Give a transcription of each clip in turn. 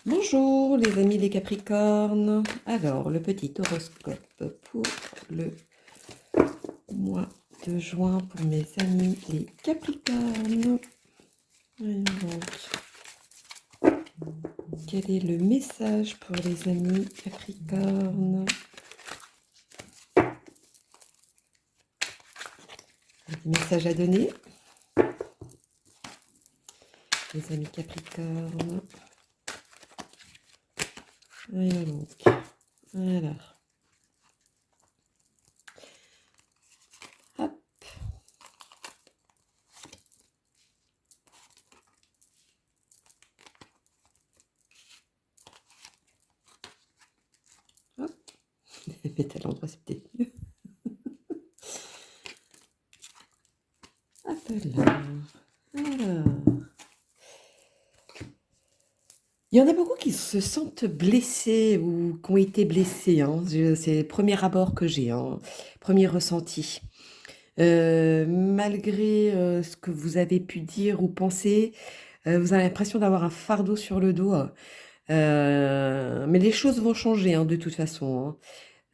Bonjour les amis les Capricornes. Alors, le petit horoscope pour le mois de juin pour mes amis les Capricornes. Voyons donc. Quel est le message pour les amis Capricornes? Des messages à donner. Les amis Capricornes. Voyons donc. Alors. Hop. Hop. Mettre à l'endroit, c'est peut-être mieux. Hop là. Alors. Il y en a beaucoup qui se sentent blessés ou qui ont été blessés, hein. C'est le premier abord que j'ai, hein, premier ressenti. Malgré ce que vous avez pu dire ou penser, vous avez l'impression d'avoir un fardeau sur le dos. Mais les choses vont changer, hein, de toute façon,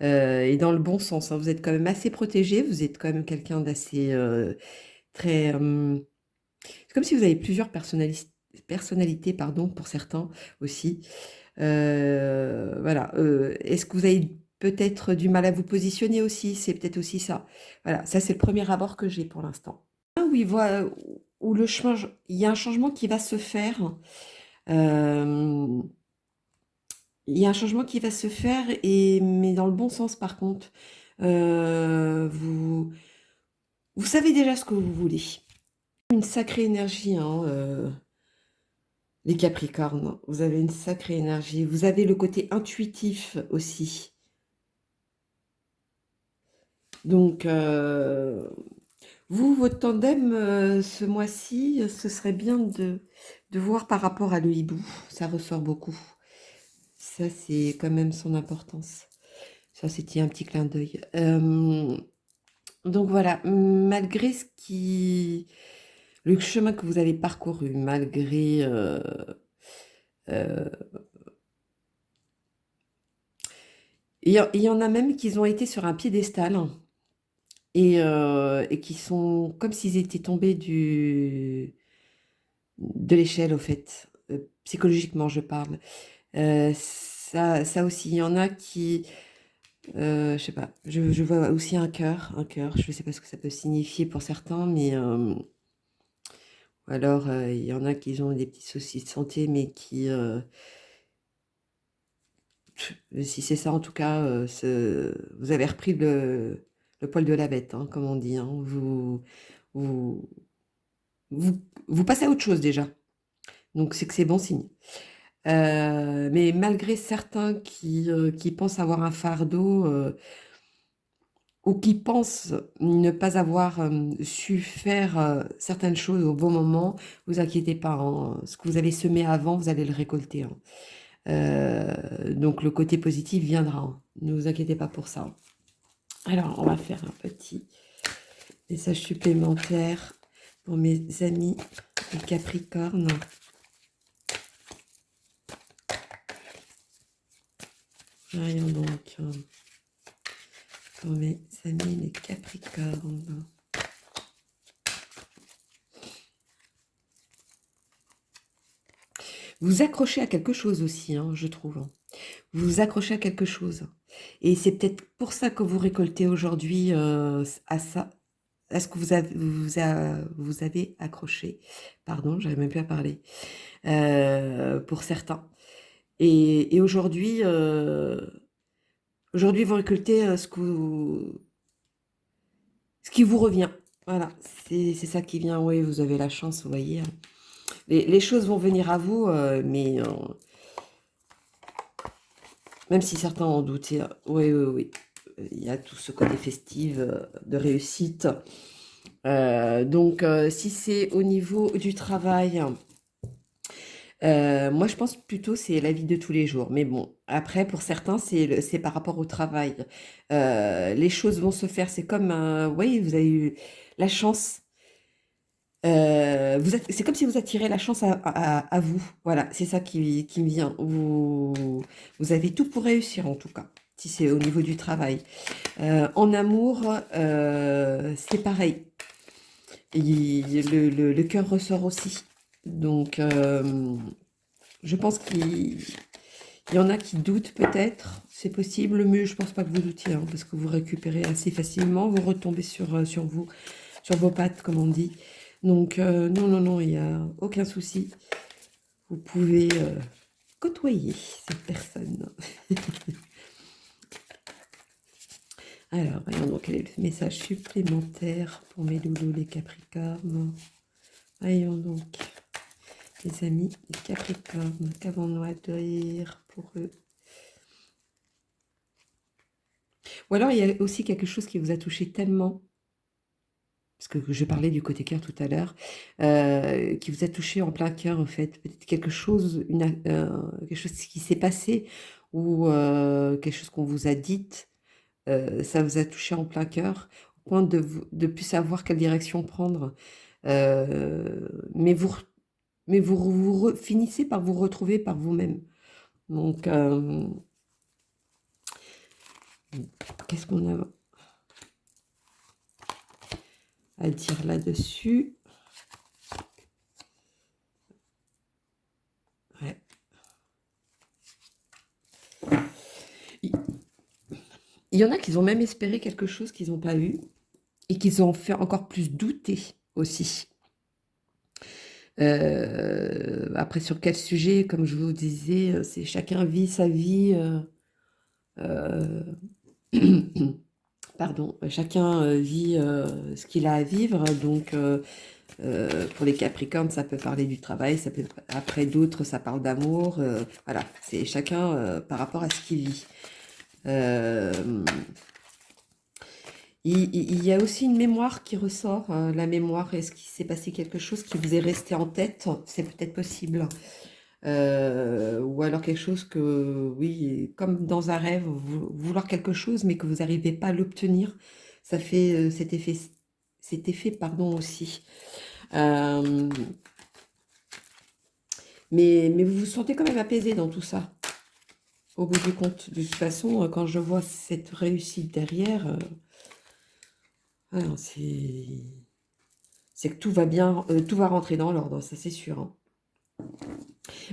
hein. Et dans le bon sens, hein. Vous êtes quand même assez protégé, vous êtes quand même quelqu'un d'assez très... c'est comme si vous avez plusieurs personnalités, pardon, pour certains aussi. Voilà. Est-ce que vous avez peut-être du mal à vous positionner aussi? C'est peut-être aussi ça. Voilà, ça c'est le premier abord que j'ai pour l'instant. Ah oui, voilà, où il y a un changement qui va se faire. Euh, il y a un changement qui va se faire, mais dans le bon sens par contre. Vous savez déjà ce que vous voulez. Une sacrée énergie, hein, les Capricornes. Vous avez une sacrée énergie. Vous avez le côté intuitif aussi. Donc, vous, votre tandem, ce mois-ci, ce serait bien de voir par rapport à le hibou. Ça ressort beaucoup. Ça, c'est quand même son importance. Ça, c'était un petit clin d'œil. Donc voilà, malgré le chemin que vous avez parcouru, malgré... il y en a même qui ont été sur un piédestal, hein, et qui sont comme s'ils étaient tombés de l'échelle, au fait. Psychologiquement, je parle. Ça aussi, il y en a qui... je sais pas, je vois aussi un cœur, je sais pas ce que ça peut signifier pour certains, mais... ou alors, il y en a qui ont des petits soucis de santé, mais qui... si c'est ça, en tout cas, vous avez repris le poil de la bête, hein, comme on dit, hein. Vous, vous passez à autre chose déjà. Donc, c'est que c'est bon signe. Mais malgré certains qui pensent avoir un fardeau, ou qui pensent ne pas avoir su faire certaines choses au bon moment, vous inquiétez pas, hein. Ce que vous avez semé avant, vous allez le récolter, hein. Donc le côté positif viendra, hein. Ne vous inquiétez pas pour ça. Alors, on va faire un petit message supplémentaire pour mes amis les Capricornes. Voyons donc, pour mes amis les Capricornes. Vous accrochez à quelque chose aussi, hein, je trouve, hein. Vous vous accrochez à quelque chose. Et c'est peut-être pour ça que vous récoltez aujourd'hui à ça, à ce que vous avez accroché. Pardon, j'arrive même plus à parler. Pour certains. Et aujourd'hui, vous récoltez ce qui vous revient. Voilà, c'est ça qui vient. Oui, vous avez la chance, vous voyez, hein. Les choses vont venir à vous, mais même si certains en doutaient, oui, oui, oui. Il y a tout ce côté festif, de réussite. Donc, si c'est au niveau du travail, moi je pense plutôt c'est la vie de tous les jours. Mais bon, après pour certains c'est par rapport au travail. Les choses vont se faire. C'est comme, oui, vous avez eu la chance C'est comme si vous attirez la chance à vous. Voilà, c'est ça qui me vient. Vous avez tout pour réussir, en tout cas, si c'est au niveau du travail. En amour, c'est pareil. Le cœur ressort aussi. Donc, je pense qu'il y en a qui doutent peut-être. C'est possible, mais je pense pas que vous doutiez, hein, parce que vous récupérez assez facilement. Vous retombez sur vous, sur vos pattes, comme on dit. Donc, non, non, non, il n'y a aucun souci. Vous pouvez côtoyer cette personne. Alors, voyons donc quel est le message supplémentaire pour mes loulous, les Capricornes. Voyons donc, les amis, les Capricornes, qu'avons-nous à dire pour eux? Ou alors, il y a aussi quelque chose qui vous a touché tellement, parce que je parlais du côté cœur tout à l'heure, qui vous a touché en plein cœur, en fait. Peut-être quelque chose, quelque chose qui s'est passé, ou quelque chose qu'on vous a dit, ça vous a touché en plein cœur, au point de plus savoir quelle direction prendre. Mais vous finissez par vous retrouver par vous-même. Donc, qu'est-ce qu'on a à dire là-dessus? Ouais. Il y en a qui ont même espéré quelque chose qu'ils n'ont pas eu et qu'ils ont fait encore plus douter aussi. Après, sur quel sujet, comme je vous disais, c'est chacun vit sa vie. Pardon, chacun vit ce qu'il a à vivre. Donc, pour les Capricornes, ça peut parler du travail, ça peut, après d'autres, ça parle d'amour. Voilà, c'est chacun par rapport à ce qu'il vit. Il y a aussi une mémoire qui ressort. La mémoire, est-ce qu'il s'est passé quelque chose qui vous est resté en tête? C'est peut-être possible. Ou alors quelque chose que, oui, comme dans un rêve, vouloir quelque chose, mais que vous n'arrivez pas à l'obtenir. Ça fait cet effet, pardon, aussi. Mais vous vous sentez quand même apaisé dans tout ça, au bout du compte. De toute façon, quand je vois cette réussite derrière, c'est que tout va bien, tout va rentrer dans l'ordre, ça c'est sûr, hein.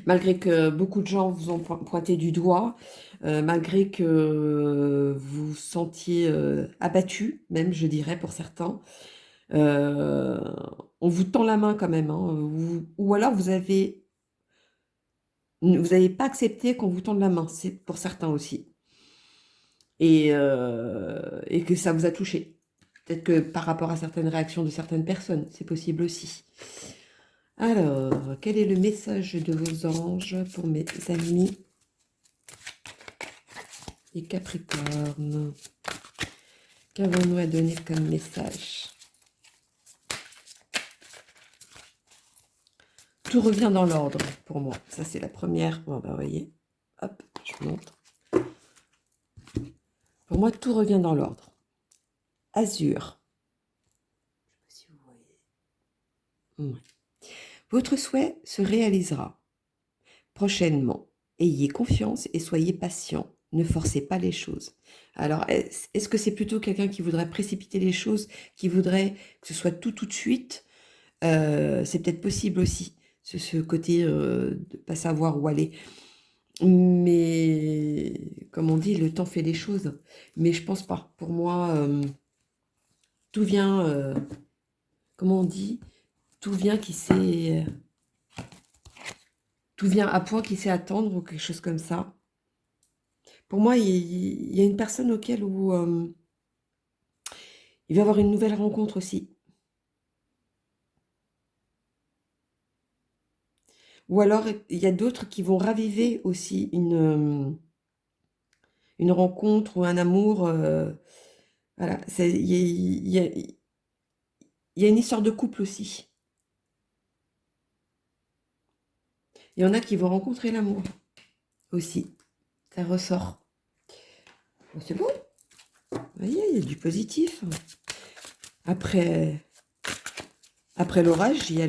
Malgré que beaucoup de gens vous ont pointé du doigt, malgré que vous vous sentiez abattu, même je dirais pour certains, euh, on vous tend la main quand même, hein, ou alors vous n'avez pas accepté qu'on vous tende la main, c'est pour certains aussi, et que ça vous a touché. Peut-être que par rapport à certaines réactions de certaines personnes, c'est possible aussi. Alors, quel est le message de vos anges pour mes amis les Capricornes? Qu'avons-nous à donner comme message? Tout revient dans l'ordre pour moi. Ça, c'est la première. Bon, bah, vous voyez. Hop, je vous montre. Pour moi, tout revient dans l'ordre. Azur. Je sais pas si vous voyez. Ouais. Votre souhait se réalisera prochainement. Ayez confiance et soyez patient. Ne forcez pas les choses. Alors, est-ce que c'est plutôt quelqu'un qui voudrait précipiter les choses, qui voudrait que ce soit tout de suite? C'est peut-être possible aussi, ce côté de ne pas savoir où aller. Mais, comme on dit, le temps fait les choses. Mais je pense pas. Pour moi, tout vient, comment on dit, tout vient qui sait, tout vient à point qui sait attendre ou quelque chose comme ça. Pour moi, il y a une personne auquel où il va y avoir une nouvelle rencontre aussi. Ou alors, il y a d'autres qui vont raviver aussi une rencontre ou un amour. Voilà, il y a une histoire de couple aussi. Il y en a qui vont rencontrer l'amour aussi. Ça ressort. Bon, c'est beau. Vous voyez, il y a du positif. Après Après l'orage, il y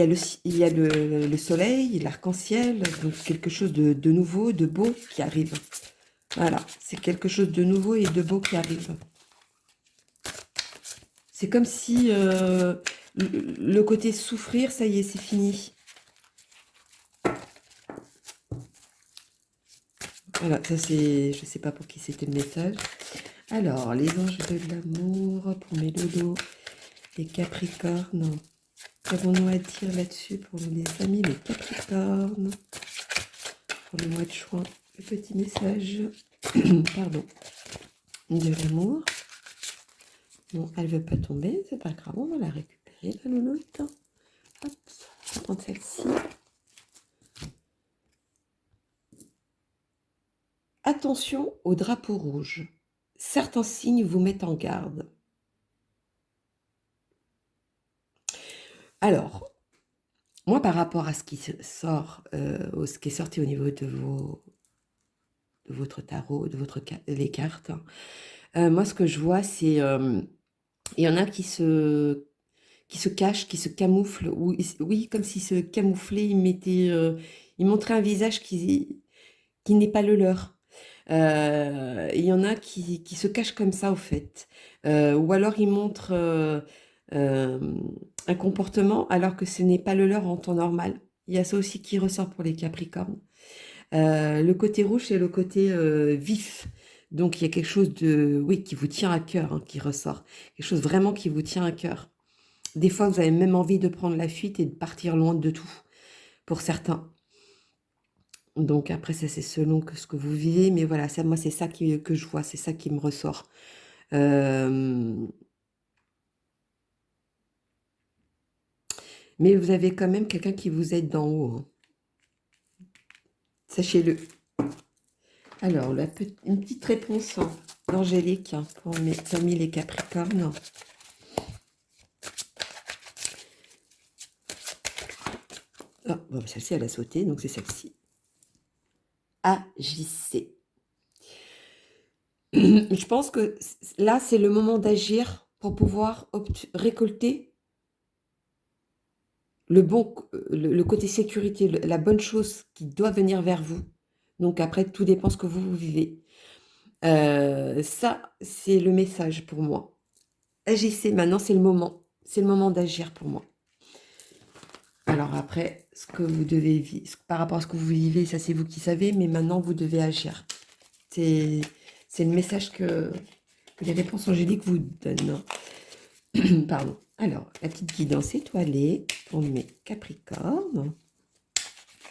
a le soleil, l'arc-en-ciel, donc quelque chose de nouveau, de beau qui arrive. Voilà, c'est quelque chose de nouveau et de beau qui arrive. C'est comme si le côté souffrir, ça y est, c'est fini. Voilà, ça c'est, je sais pas pour qui c'était le message. Alors, les anges de l'amour pour mes lolos, les capricornes. Qu'avons-nous à dire là-dessus pour les amis, les capricornes? Pour le mois de juin, le petit message, pardon, de l'amour. Bon, elle veut pas tomber, c'est pas grave, on va la récupérer, la louloute. Hop, on va prendre celle-ci. Attention au drapeau rouge. Certains signes vous mettent en garde. Alors, moi, par rapport à ce qui sort, ce qui est sorti au niveau de votre tarot, les cartes, moi, ce que je vois, c'est il y en a qui se cachent, qui se camouflent, ou oui, comme s'ils se camouflaient, ils montraient un visage qui n'est pas le leur. Il y en a qui se cachent comme ça, au fait. Ou alors ils montrent euh, un comportement alors que ce n'est pas le leur en temps normal. Il y a ça aussi qui ressort pour les Capricornes. Le côté rouge, c'est le côté vif. Donc il y a quelque chose de, oui, qui vous tient à cœur, hein, qui ressort. Quelque chose vraiment qui vous tient à cœur. Des fois, vous avez même envie de prendre la fuite et de partir loin de tout, pour certains. Donc après, ça c'est selon ce que vous vivez, mais voilà, ça, moi c'est ça que je vois, c'est ça qui me ressort. Mais vous avez quand même quelqu'un qui vous aide d'en haut, hein. Sachez-le. Alors, une petite réponse d'Angélique pour mes amis les Capricornes. Ah, bon, celle-ci, elle a sauté, donc c'est celle-ci. Agissez. Je pense que là, c'est le moment d'agir pour pouvoir récolter le côté sécurité, la bonne chose qui doit venir vers vous. Donc après, tout dépend ce que vous vivez. Ça, c'est le message pour moi. Agissez, maintenant, c'est le moment. C'est le moment d'agir pour moi. Alors après, ce que vous devez vivre, par rapport à ce que vous vivez, ça c'est vous qui savez, mais maintenant, vous devez agir. C'est le message que les réponses angéliques vous donnent. Pardon. Alors, la petite guidance étoilée pour mes Capricornes.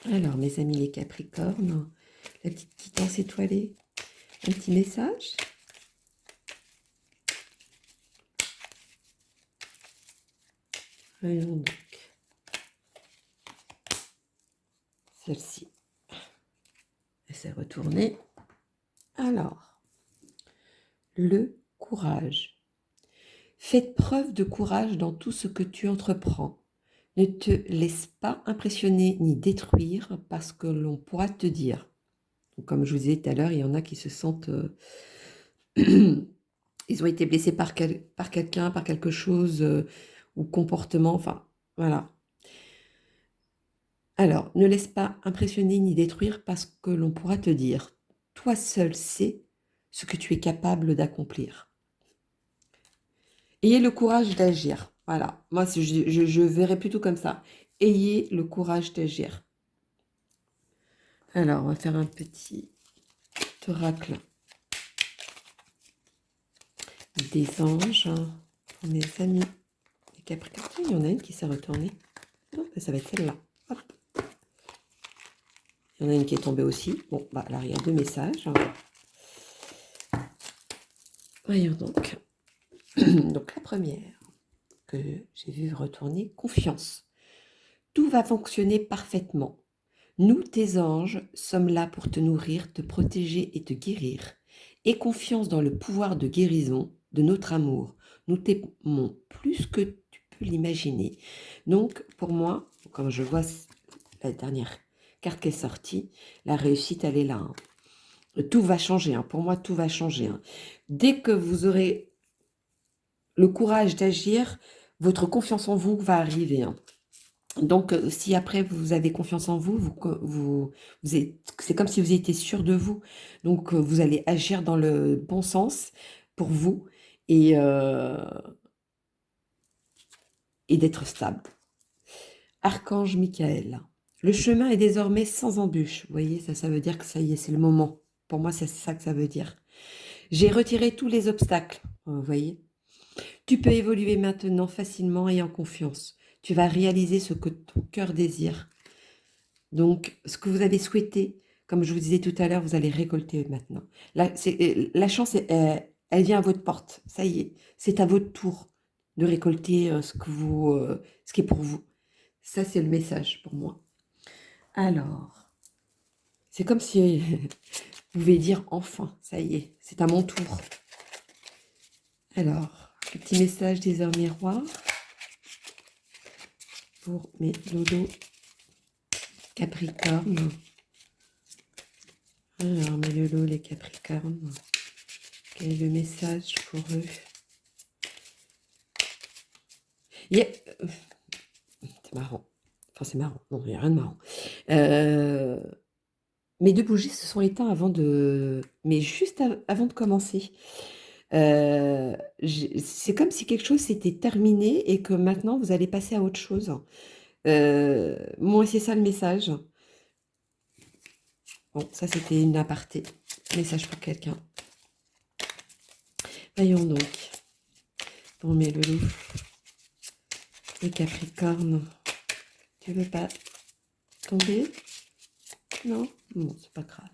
Alors, mes amis les Capricornes, la petite guidance étoilée, un petit message. Voyons donc. Celle-ci, elle s'est retournée. Alors, le courage. Faites preuve de courage dans tout ce que tu entreprends. Ne te laisse pas impressionner ni détruire parce que l'on pourra te dire. Donc, comme je vous disais tout à l'heure, il y en a qui se sentent... ils ont été blessés par quelqu'un, par quelque chose, ou comportement, enfin, voilà. Alors, ne laisse pas impressionner ni détruire parce que l'on pourra te dire. Toi seul sais ce que tu es capable d'accomplir. Ayez le courage d'agir. Voilà, moi je verrais plutôt comme ça. Ayez le courage d'agir. Alors, on va faire un petit oracle des anges pour mes amis les Capricornes. Il y en a une qui s'est retournée. Non, ça va être celle-là. Hop. Il y en a une qui est tombée aussi. Bon, bah là, il y a deux messages. Voyons donc. Donc, la première que j'ai vue retourner, confiance. Tout va fonctionner parfaitement. Nous, tes anges, sommes là pour te nourrir, te protéger et te guérir. Aie confiance dans le pouvoir de guérison de notre amour. Nous t'aimons plus que tu peux l'imaginer. Donc, pour moi, quand je vois la dernière carte qui est sortie, la réussite, elle est là, hein. Tout va changer, hein. Pour moi, tout va changer, hein. Dès que vous aurez le courage d'agir, votre confiance en vous va arriver, hein. Donc, si après vous avez confiance en vous, c'est comme si vous étiez sûr de vous. Donc, vous allez agir dans le bon sens pour vous et, et d'être stable. Archange Michael. Le chemin est désormais sans embûche. Vous voyez, ça veut dire que ça y est, c'est le moment. Pour moi, c'est ça que ça veut dire. J'ai retiré tous les obstacles. Vous voyez. Tu peux évoluer maintenant facilement et en confiance. Tu vas réaliser ce que ton cœur désire. Donc, ce que vous avez souhaité, comme je vous disais tout à l'heure, vous allez récolter maintenant. La chance, elle vient à votre porte. Ça y est, c'est à votre tour de récolter ce qui est pour vous. Ça, c'est le message pour moi. Alors, c'est comme si vous pouvez dire enfin, ça y est, c'est à mon tour. Alors, le petit message des heures miroirs pour mes lolos Capricorne. Alors, mes lolos les Capricornes, quel est le message pour eux? C'est marrant. Enfin, c'est marrant. Non, il n'y a rien de marrant. Mes deux bougies se sont éteintes mais juste avant de commencer. C'est comme si quelque chose s'était terminé et que maintenant vous allez passer à autre chose. Moi, c'est ça le message. Bon, ça c'était une aparté. Message pour quelqu'un. Voyons donc. Pour mes loulous. Les Capricornes. Tu veux pas tomber? Non? Bon, c'est pas grave.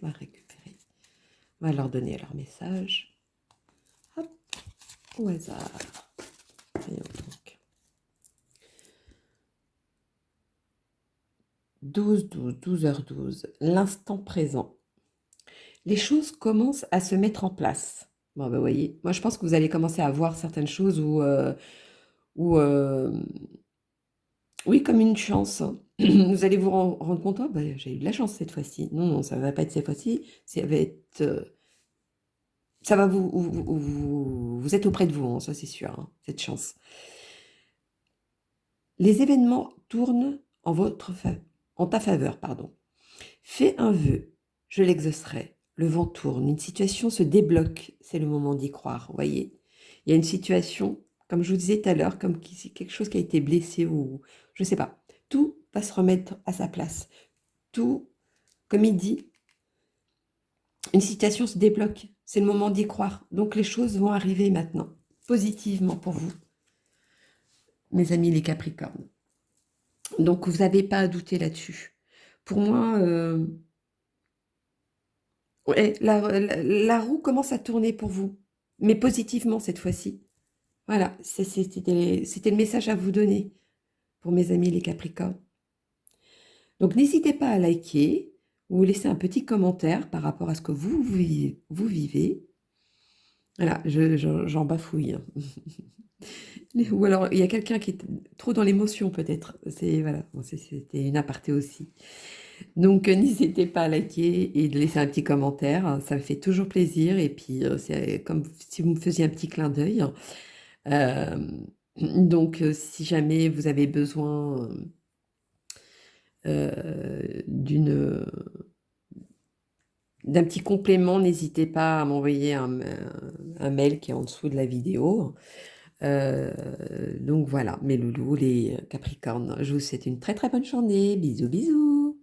On va récupérer. On va leur donner leur message. Hop, au hasard. Voyons donc. 12h12, l'instant présent. Les choses commencent à se mettre en place. Bon, vous voyez, moi je pense que vous allez commencer à voir certaines choses oui, comme une chance. Vous allez vous rendre compte, oh, j'ai eu de la chance cette fois-ci. Non, ça ne va pas être cette fois-ci. Ça va être... ça va vous êtes auprès de vous, hein, ça c'est sûr, hein, cette chance. Les événements tournent en ta faveur, pardon. Fais un vœu, je l'exaucerai. Le vent tourne, une situation se débloque, c'est le moment d'y croire, vous voyez. Il y a une situation, comme je vous disais tout à l'heure, comme quelque chose qui a été blessé ou je ne sais pas. Tout va se remettre à sa place. Tout, comme il dit, une situation se débloque, c'est le moment d'y croire. Donc les choses vont arriver maintenant, positivement pour vous, mes amis les Capricornes. Donc vous n'avez pas à douter là-dessus. Pour moi... ouais, la roue commence à tourner pour vous, mais positivement cette fois-ci. Voilà, c'était le message à vous donner pour mes amis les Capricornes. Donc n'hésitez pas à liker ou laisser un petit commentaire par rapport à ce que vous vivez. Voilà, j'en bafouille, hein. Ou alors il y a quelqu'un qui est trop dans l'émotion peut-être. Voilà, bon, c'était une aparté aussi. Donc, n'hésitez pas à liker et de laisser un petit commentaire. Ça me fait toujours plaisir. Et puis, c'est comme si vous me faisiez un petit clin d'œil. Donc, si jamais vous avez besoin d'un petit complément, n'hésitez pas à m'envoyer un mail qui est en dessous de la vidéo. Donc, voilà, mes loulous, les Capricornes. Je vous souhaite une très, très bonne journée. Bisous, bisous.